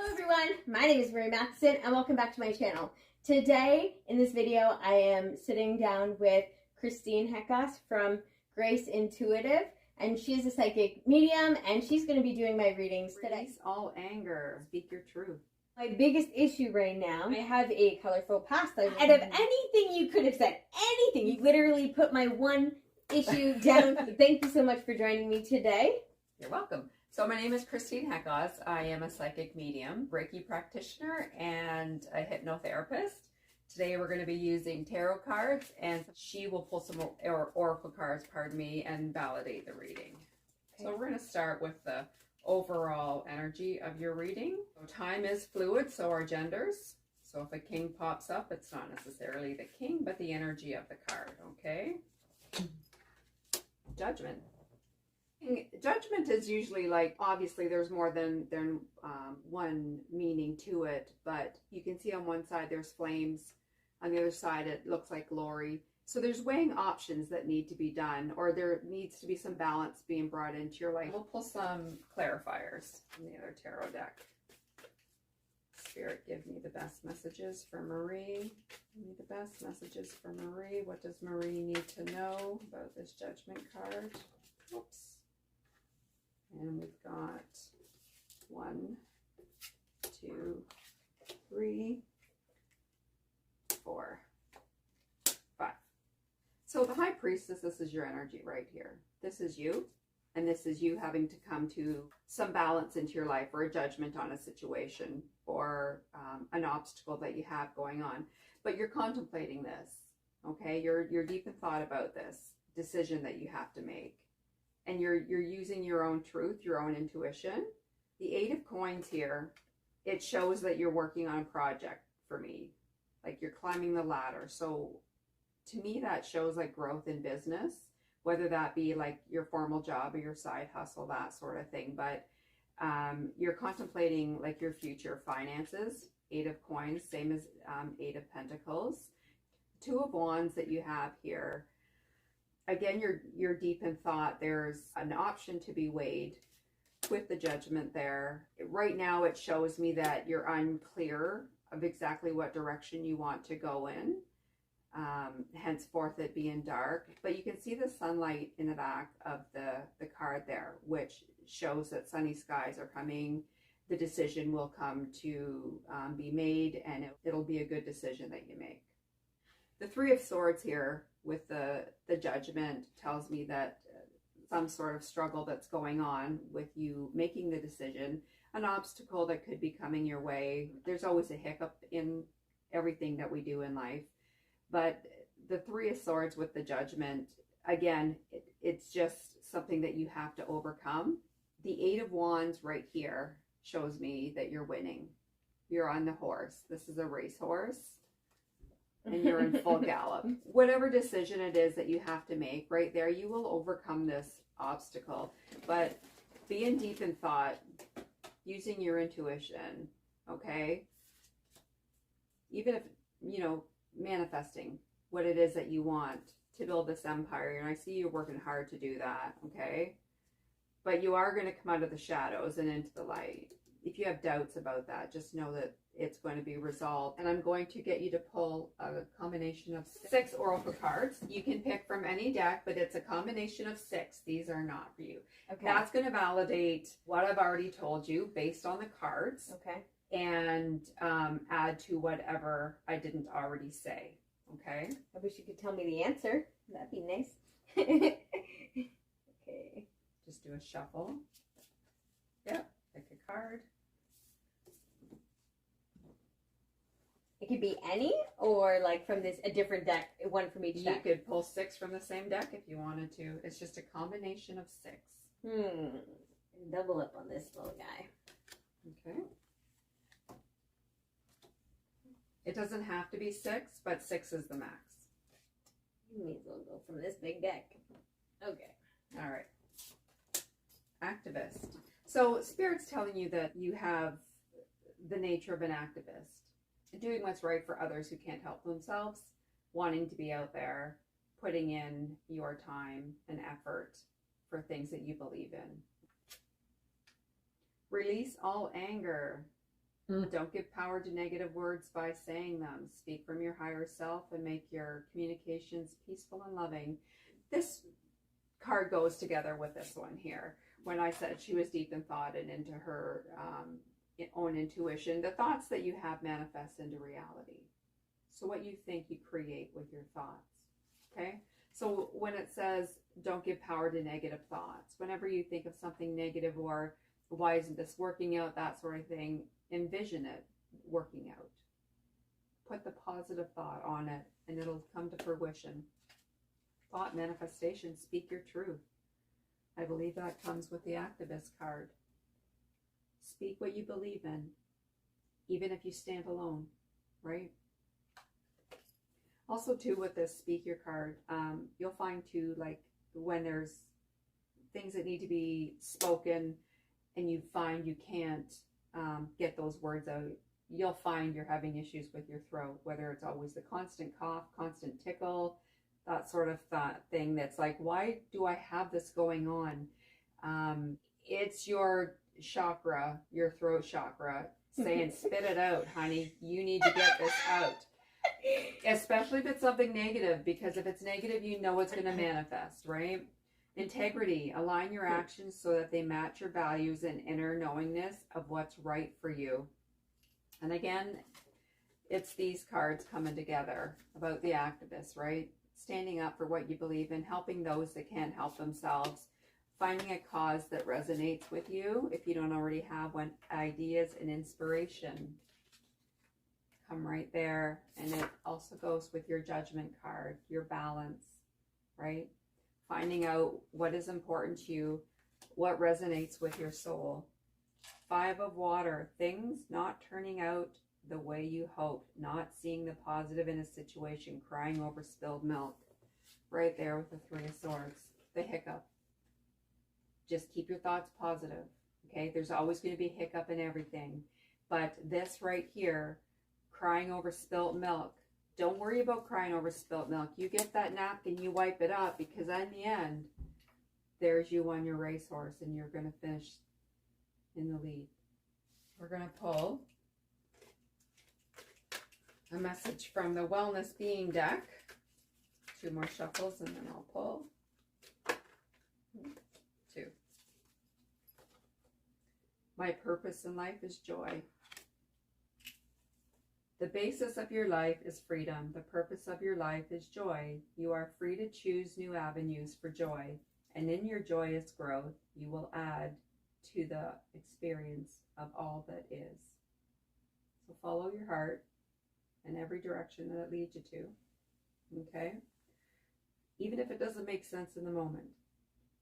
Hello everyone, my name is Marie Matheson and welcome back to my channel. Today in this video I am sitting down with Christene Heckhaus from Grace Intuitive, and she's a psychic medium and she's going to be doing my readings today. Release all anger, speak your truth. My biggest issue right now, I have a colorful past. Out of anything you could have said, anything, you literally put my one issue down. Thank you so much for joining me today. You're welcome. So my name is Christene Heckhaus. I am a psychic medium, Reiki practitioner, and a hypnotherapist. Today we're going to be using tarot cards, and she will pull some oracle cards, pardon me, and validate the reading. Okay. So we're going to start with the overall energy of your reading. So time is fluid, so are genders. So if a king pops up, it's not necessarily the king, but the energy of the card, okay? Judgment. Judgment is usually like, obviously there's more than one meaning to it, but you can see on one side there's flames, on the other side it looks like glory. So there's weighing options that need to be done, or there needs to be some balance being brought into your life. We'll pull some clarifiers from the other tarot deck. Spirit, give me the best messages for Marie. Give me the best messages for Marie. What does Marie need to know about this judgment card? Oops. And we've got 1, 2, 3, 4, 5. So the High Priestess, this is your energy right here. This is you, and this is you having to come to some balance into your life, or a judgment on a situation, or an obstacle that you have going on. But you're contemplating this, okay? You're deep in thought about this decision that you have to make. And you're using your own truth, your own intuition. The 8 of Coins here, it shows that you're working on a project for me. Like you're climbing the ladder. So to me, that shows like growth in business, whether that be like your formal job or your side hustle, that sort of thing. But you're contemplating like your future finances. 8 of Coins, same as 8 of Pentacles. 2 of Wands that you have here. Again, you're deep in thought. There's an option to be weighed with the Judgment there. Right now, it shows me that you're unclear of exactly what direction you want to go in. Henceforth, it being dark. But you can see the sunlight in the back of the card there, which shows that sunny skies are coming. The decision will come to be made, and it'll be a good decision that you make. The 3 of Swords here with the Judgment tells me that some sort of struggle that's going on with you making the decision, an obstacle that could be coming your way. There's always a hiccup in everything that we do in life. But the 3 of Swords with the Judgment, again, it's just something that you have to overcome. The 8 of Wands right here shows me that you're winning. You're on the horse. This is a racehorse. And you're in full gallop. Whatever decision it is that you have to make right there, you will overcome this obstacle. But being deep in thought, using your intuition, okay? Even if, manifesting what it is that you want to build this empire. And I see you working hard to do that, okay? But you are going to come out of the shadows and into the light. If you have doubts about that, just know that it's going to be resolved. And I'm going to get you to pull a combination of 6 oracle cards. You can pick from any deck, but it's a combination of 6. These are not for you. Okay. That's going to validate what I've already told you based on the cards. Okay. And add to whatever I didn't already say. Okay. I wish you could tell me the answer. That'd be nice. Okay. Just do a shuffle. Yep. Pick a card. It could be any, or like from a different deck, one from each deck. You could pull 6 from the same deck if you wanted to. It's just a combination of 6. Double up on this little guy. Okay. It doesn't have to be 6, but 6 is the max. You may as well go from this big deck. Okay. All right. Activist. So Spirit's telling you that you have the nature of an activist. Doing what's right for others who can't help themselves, wanting to be out there, putting in your time and effort for things that you believe in. Release all anger. Don't give power to negative words by saying them. Speak from your higher self and make your communications peaceful and loving. This card goes together with this one here. When I said she was deep in thought and into her own intuition, the thoughts that you have manifest into reality. So what you think, you create with your thoughts. Okay? So when it says don't give power to negative thoughts, whenever you think of something negative or why isn't this working out, that sort of thing, envision it working out. Put the positive thought on it and it'll come to fruition. Thought manifestation, speak your truth. I believe that comes with the activist card. Speak what you believe in, even if you stand alone, right? Also too, with this speak your card, you'll find too, like when there's things that need to be spoken and you find you can't get those words out, you'll find you're having issues with your throat, whether it's always the constant cough, constant tickle, that sort of thing that's like, why do I have this going on? It's your chakra, your throat chakra, saying, spit it out, honey. You need to get this out. Especially if it's something negative, because if it's negative, you know it's going to manifest, right? Integrity. Align your actions so that they match your values and inner knowingness of what's right for you. And again, it's these cards coming together about the activist, right? Standing up for what you believe in, helping those that can't help themselves, finding a cause that resonates with you. If you don't already have one, ideas and inspiration come right there. And it also goes with your judgment card, your balance, right? Finding out what is important to you, what resonates with your soul. 5 of water, things not turning out the way you hoped, not seeing the positive in a situation, crying over spilled milk. Right there with the 3 of Swords, the hiccup. Just keep your thoughts positive, okay? There's always going to be a hiccup in everything. But this right here, crying over spilt milk, don't worry about crying over spilt milk. You get that napkin, you wipe it up, because in the end, there's you on your racehorse and you're going to finish in the lead. We're going to pull a message from the Wellness Being deck. 2 more shuffles and then I'll pull 2. My purpose in life is joy. The basis of your life is freedom. The purpose of your life is joy. You are free to choose new avenues for joy. And in your joyous growth, you will add to the experience of all that is. So follow your heart in every direction that it leads you to. Okay? Even if it doesn't make sense in the moment.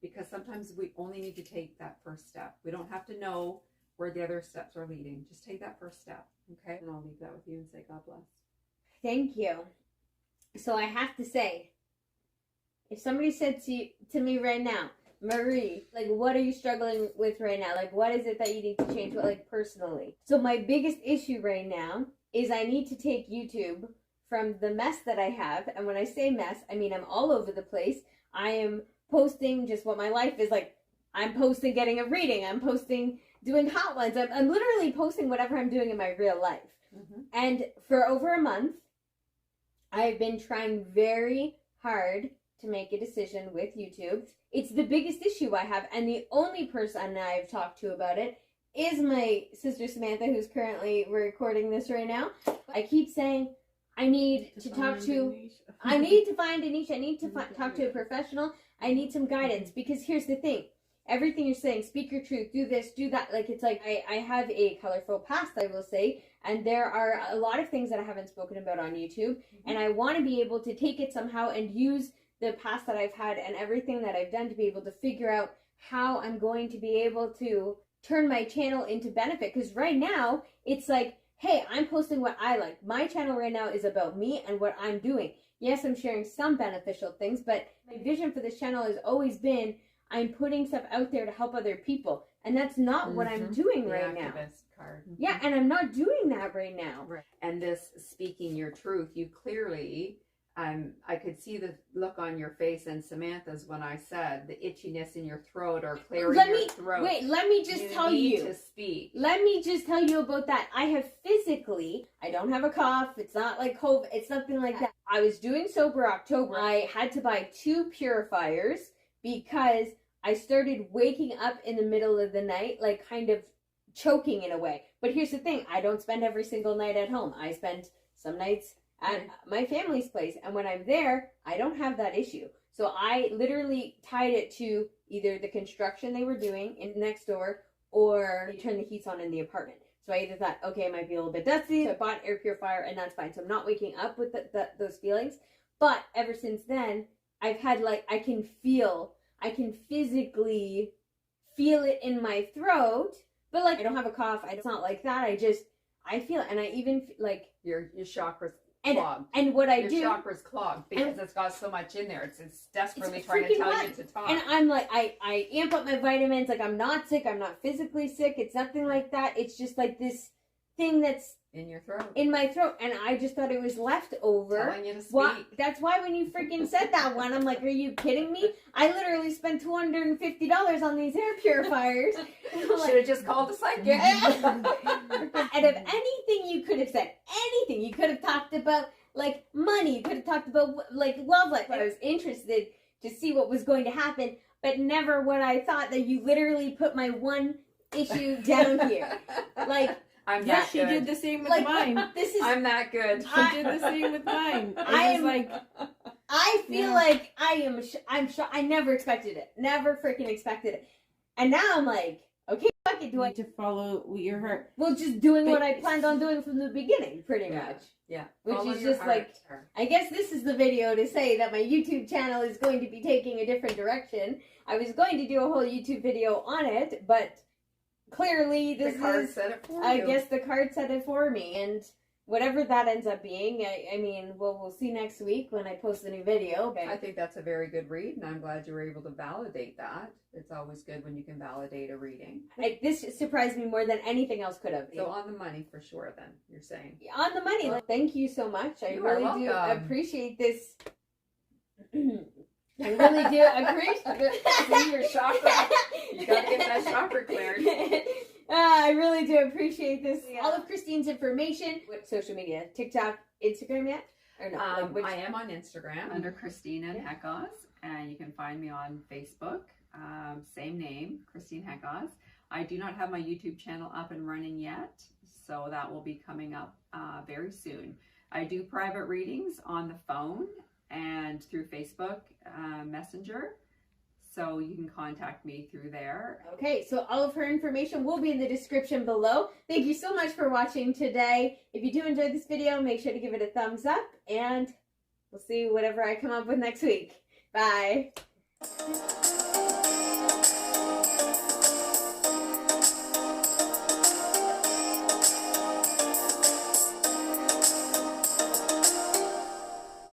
Because sometimes we only need to take that first step. We don't have to know where the other steps are leading. Just take that first step. Okay? And I'll leave that with you and say God bless. Thank you. So I have to say, if somebody said to me right now, Marie, like, what are you struggling with right now? Like, what is it that you need to change, like, personally? So my biggest issue right now is I need to take YouTube from the mess that I have. And when I say mess, I mean I'm all over the place. I am posting just what my life is like. I'm posting getting a reading. I'm posting doing hotlines. I'm literally posting whatever I'm doing in my real life. Mm-hmm. And for over a month, I've been trying very hard to make a decision with YouTube. It's the biggest issue I have, and the only person I've talked to about it is my sister Samantha, who's currently recording this right now. I keep saying, I need to talk to, I need to find a niche, I need to talk to a professional, I need some guidance, because here's the thing, everything you're saying, speak your truth, do this, do that, like, it's like, I have a colorful past, I will say, and there are a lot of things that I haven't spoken about on YouTube, and I want to be able to take it somehow and use the past that I've had and everything that I've done to be able to figure out how I'm going to be able to turn my channel into benefit. Because right now, it's like, hey, I'm posting what I like. My channel right now is about me and what I'm doing. Yes, I'm sharing some beneficial things, but my vision for this channel has always been, I'm putting stuff out there to help other people. And that's not what I'm doing right now. Card. Yeah, and I'm not doing that right now. Right. And this speaking your truth, you clearly I could see the look on your face and Samantha's when I said the itchiness in your throat or clearing your throat. Wait, let me just tell you. To speak. Let me just tell you about that. I have physically, I don't have a cough. It's not like COVID. It's nothing like that. I was doing Sober October. I had to buy 2 purifiers because I started waking up in the middle of the night, like kind of choking in a way. But here's the thing. I don't spend every single night at home. I spend some nights at my family's place, and when I'm there, I don't have that issue. So I literally tied it to either the construction they were doing in next door, or they turned the heats on in the apartment. So I either thought, okay, it might be a little bit dusty, so I bought an air purifier, and that's fine. So I'm not waking up with those feelings. But ever since then, I've had, like, I can physically feel it in my throat, but like I don't have a cough. It's not like that. I feel it, and I even like your chakras. Clogged. And what I do, your chakra's clogged because it's got so much in there. It's desperately trying to tell you to talk. And I'm like, I amp up my vitamins. Like, I'm not sick. I'm not physically sick. It's nothing like that. It's just like this thing that's in your throat. In my throat. And I just thought it was leftover. Telling you to speak. That's why when you freaking said that one, I'm like, are you kidding me? I literally spent $250 on these air purifiers. Should have just called the psychic. Out of anything you could have said, anything, you could have talked about, like, money. You could have talked about, like, love life. I was interested to see what was going to happen, but never would I thought that you literally put my one issue down here. Like, I'm that she good. did the same with mine. I'm that good. She did the same with mine. I feel like I'm sure I never expected it. Never freaking expected it. And now I'm like, okay, fuck it. Do I need to follow your heart? Well, just doing what I planned on doing from the beginning, pretty much. Yeah. Which follow is just heart. like, I guess this is the video to say that my YouTube channel is going to be taking a different direction. I was going to do a whole YouTube video on it, but clearly this the card said it for you. I guess the card said it for me, and whatever that ends up being, I mean, we'll see next week when I post a new video. Okay. I think that's a very good read, and I'm glad you were able to validate that. It's always good when you can validate a reading. This surprised me more than anything else could have. So on the money for sure, then, you're saying. On the money. Like, thank you so much. I really do appreciate this. I really do appreciate your chakra. You gotta get that chakra cleared. I really do appreciate this. All of Christine's information. What social media? TikTok, Instagram yet? Or no? I am on Instagram under Christene Heckhaus, and you can find me on Facebook. Same name, Christene Heckhaus. I do not have my YouTube channel up and running yet, so that will be coming up very soon. I do private readings on the phone and through Facebook Messenger, so you can contact me through there. Okay, so all of her information will be in the description below. Thank you so much for watching today. If you do enjoy this video, make sure to give it a thumbs up, and we'll see whatever I come up with next week. Bye.